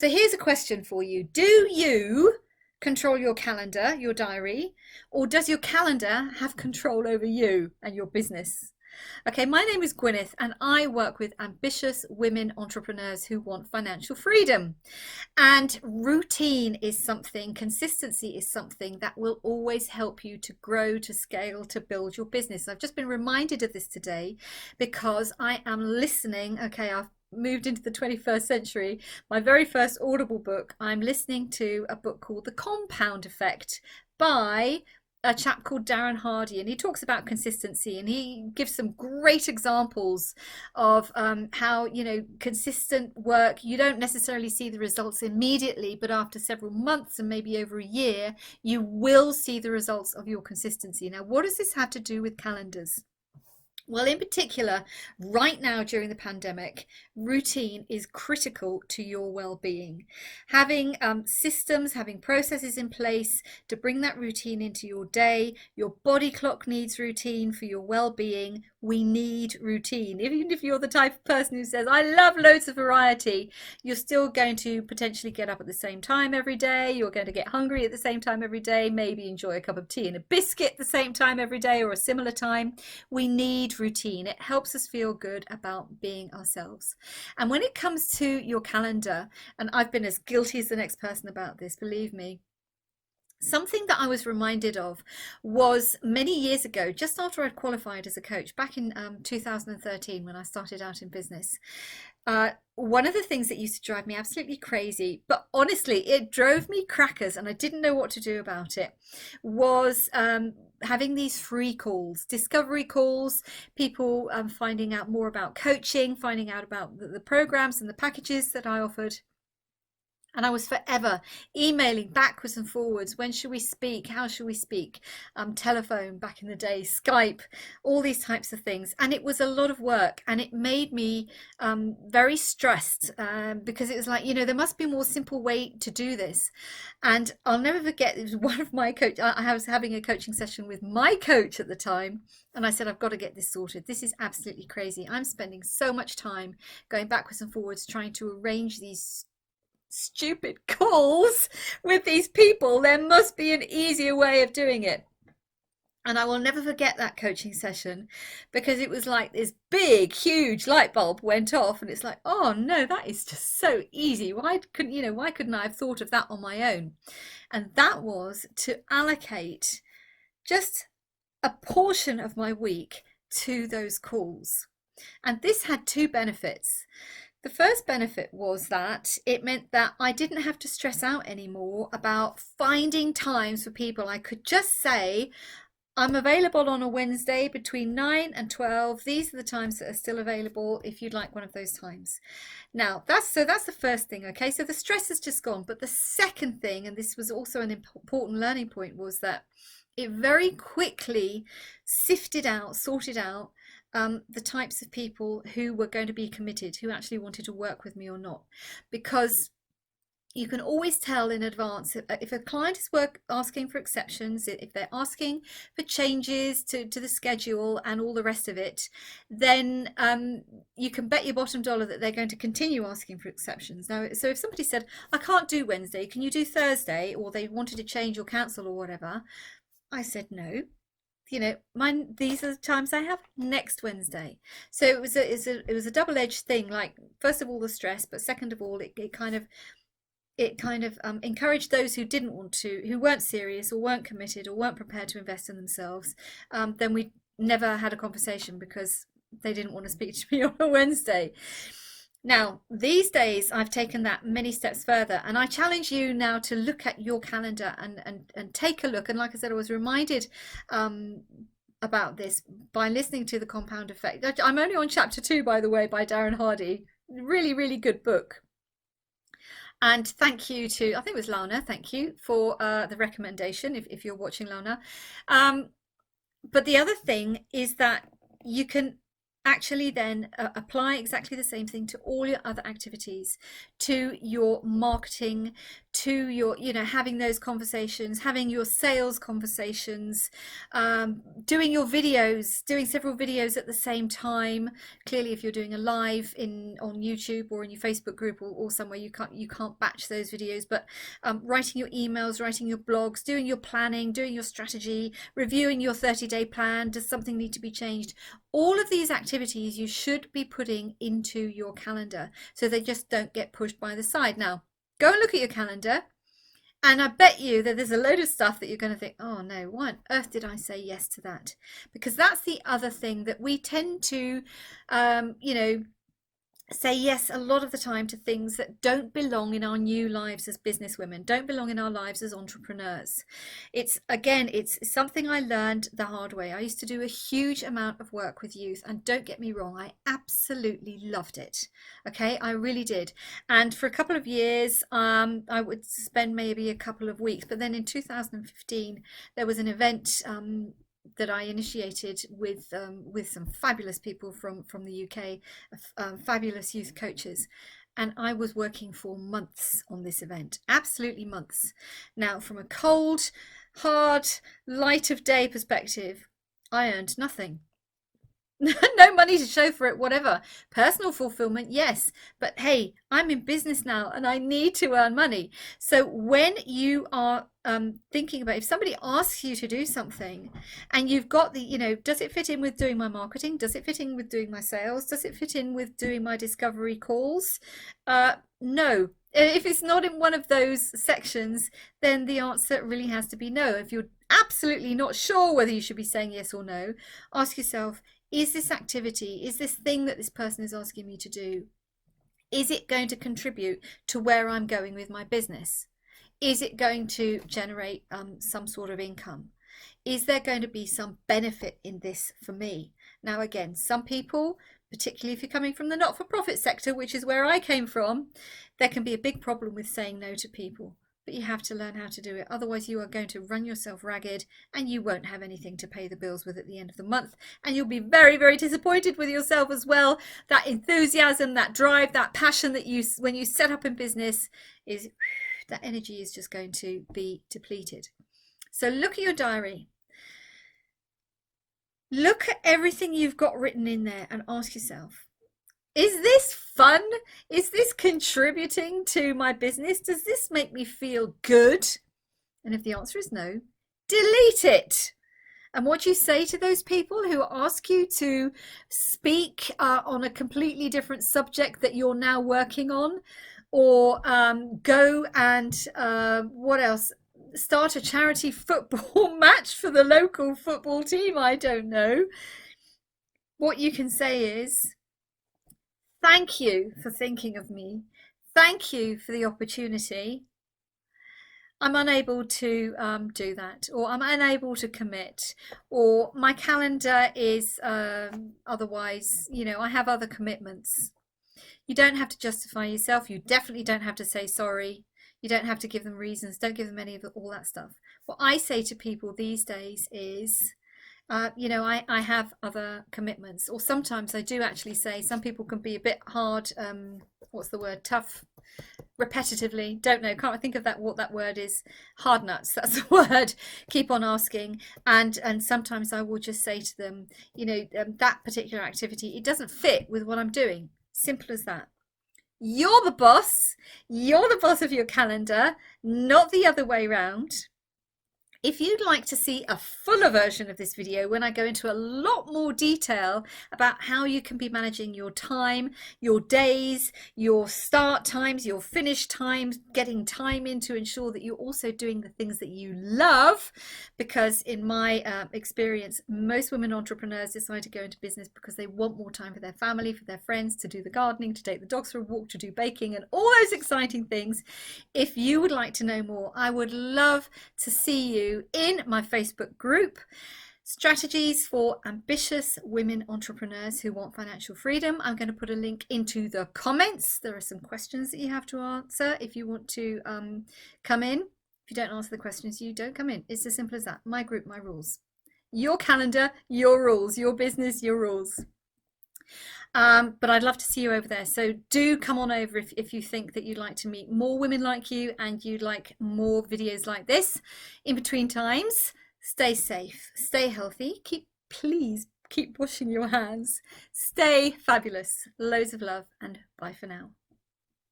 So here's a question for you. Do you control your calendar, your diary, or does your calendar have control over you and your business? Okay, my name is Gwyneth and I work with ambitious women entrepreneurs who want financial freedom. And routine is something, consistency is something that will always help you to grow, to scale, to build your business. I've just been reminded of this today because I am listening. Okay, I've moved into the 21st century. My very first Audible book, I'm listening to a book called The Compound Effect by a chap called Darren Hardy, and he talks about consistency and he gives some great examples of how, consistent work, you don't necessarily see the results immediately, but after several months and maybe over a year, you will see the results of your consistency. Now, what does this have to do with calendars? Well, in particular, right now during the pandemic, routine is critical to your well-being. Having systems, having processes in place to bring that routine into your day. Your body clock needs routine for your well-being. We need routine. Even if you're the type of person who says, I love loads of variety, you're still going to potentially get up at the same time every day. You're going to get hungry at the same time every day, maybe enjoy a cup of tea and a biscuit at the same time every day or a similar time. We need routine. It helps us feel good about being ourselves. And when it comes to your calendar, and I've been as guilty as the next person about this, believe me, something that I was reminded of was many years ago, just after I'd qualified as a coach back in 2013 when I started out in business. One of the things that used to drive me absolutely crazy, but honestly, it drove me crackers and I didn't know what to do about it, was having these free calls, discovery calls, people finding out more about coaching, finding out about the programs and the packages that I offered. And I was forever emailing backwards and forwards. When should we speak? How should we speak? Telephone back in the day, Skype, all these types of things. And it was a lot of work and it made me very stressed because it was like, there must be a more simple way to do this. And I'll never forget, it was one of my coach. I was having a coaching session with my coach at the time. And I said, I've got to get this sorted. This is absolutely crazy. I'm spending so much time going backwards and forwards trying to arrange these stupid calls with these people. There must be an easier way of doing it. And I will never forget that coaching session because it was like this big, huge light bulb went off, and it's like, oh no, that is just so easy. Why couldn't I have thought of that on my own? And that was to allocate just a portion of my week to those calls. And this had two benefits. The first benefit was that it meant that I didn't have to stress out anymore about finding times for people. I could just say, I'm available on a Wednesday between 9 and 12. These are the times that are still available if you'd like one of those times. Now, that's the first thing, okay? So the stress has just gone. But the second thing, and this was also an important learning point, was that it very quickly sorted out the types of people who were going to be committed, who actually wanted to work with me or not. Because you can always tell in advance if a client is asking for exceptions, if they're asking for changes to the schedule and all the rest of it, then you can bet your bottom dollar that they're going to continue asking for exceptions. Now, so if somebody said, I can't do Wednesday, can you do Thursday? Or they wanted to change or cancel or whatever, I said no. These are the times I have next Wednesday. So it was a double-edged thing. Like, first of all, the stress, but second of all, it kind of encouraged those who didn't want to, who weren't serious or weren't committed or weren't prepared to invest in themselves. Then we never had a conversation because they didn't want to speak to me on a Wednesday. Now, these days, I've taken that many steps further, and I challenge you now to look at your calendar and take a look. And like I said, I was reminded about this by listening to The Compound Effect. I'm only on chapter 2, by the way, by Darren Hardy. Really, really good book. And thank you to, I think it was Launa, thank you for the recommendation if you're watching, Launa. But the other thing is that you can actually then apply exactly the same thing to all your other activities, to your marketing, to your, having those conversations, having your sales conversations, doing your videos, doing several videos at the same time. Clearly, if you're doing a live on YouTube or in your Facebook group or somewhere, you can't batch those videos. But writing your emails, writing your blogs, doing your planning, doing your strategy, reviewing your 30-day plan. Does something need to be changed? All of these activities you should be putting into your calendar so they just don't get pushed by the side. Now, go and look at your calendar, and I bet you that there's a load of stuff that you're going to think, oh no, why on earth did I say yes to that? Because that's the other thing, that we tend to, say yes a lot of the time to things that don't belong in our new lives as businesswomen, don't belong in our lives as entrepreneurs. It's something I learned the hard way. I used to do a huge amount of work with youth, and don't get me wrong, I absolutely loved it. Okay, I really did. And for a couple of years, I would spend maybe a couple of weeks, but then in 2015 there was an event that I initiated with some fabulous people from the UK, fabulous youth coaches, and I was working for months on this event, absolutely months. Now, from a cold, hard, light of day perspective, I earned nothing. No money to show for it, whatever. Personal fulfillment, yes, but hey, I'm in business now and I need to earn money. So when you are thinking about, if somebody asks you to do something and you've got does it fit in with doing my marketing? Does it fit in with doing my sales? Does it fit in with doing my discovery calls? No. If it's not in one of those sections, then the answer really has to be no. If you're absolutely not sure whether you should be saying yes or no, ask yourself, is this activity, is this thing that this person is asking me to do, is it going to contribute to where I'm going with my business? Is it going to generate some sort of income? Is there going to be some benefit in this for me? Now, again, some people, particularly if you're coming from the not-for-profit sector, which is where I came from, there can be a big problem with saying no to people. But you have to learn how to do it. Otherwise, you are going to run yourself ragged and you won't have anything to pay the bills with at the end of the month. And you'll be very, very disappointed with yourself as well. That enthusiasm, that drive, that passion that when you set up in business, that energy is just going to be depleted. So look at your diary. Look at everything you've got written in there and ask yourself, is this fun? Is this contributing to my business? Does this make me feel good? And if the answer is no, delete it. And what you say to those people who ask you to speak on a completely different subject that you're now working on, or go and what else? Start a charity football match for the local football team. I don't know. What you can say is, thank you for thinking of me. Thank you for the opportunity. I'm unable to do that, or I'm unable to commit, or my calendar is otherwise, I have other commitments. You don't have to justify yourself. You definitely don't have to say sorry. You don't have to give them reasons. Don't give them any of all that stuff. What I say to people these days is, I have other commitments. Or sometimes I do actually say, some people can be a bit hard, what's the word, tough, repetitively, don't know, can't think of what that word is. Hard nuts, that's the word. Keep on asking. And sometimes I will just say to them, that particular activity, it doesn't fit with what I'm doing. Simple as that. You're the boss. You're the boss of your calendar, not the other way round. If you'd like to see a fuller version of this video, when I go into a lot more detail about how you can be managing your time, your days, your start times, your finish times, getting time in to ensure that you're also doing the things that you love, because in my experience, most women entrepreneurs decide to go into business because they want more time for their family, for their friends, to do the gardening, to take the dogs for a walk, to do baking, and all those exciting things. If you would like to know more, I would love to see you in my Facebook group, Strategies for Ambitious Women Entrepreneurs Who Want Financial Freedom. I'm going to put a link into the comments. There are some questions that you have to answer if you want to come in. If you don't answer the questions, you don't come in. It's as simple as that. My group, my rules. Your calendar, your rules. Your business, your rules. But I'd love to see you over there. So do come on over if you think that you'd like to meet more women like you and you'd like more videos like this. In between times, stay safe, stay healthy, please keep washing your hands, stay fabulous. Loads of love and bye for now.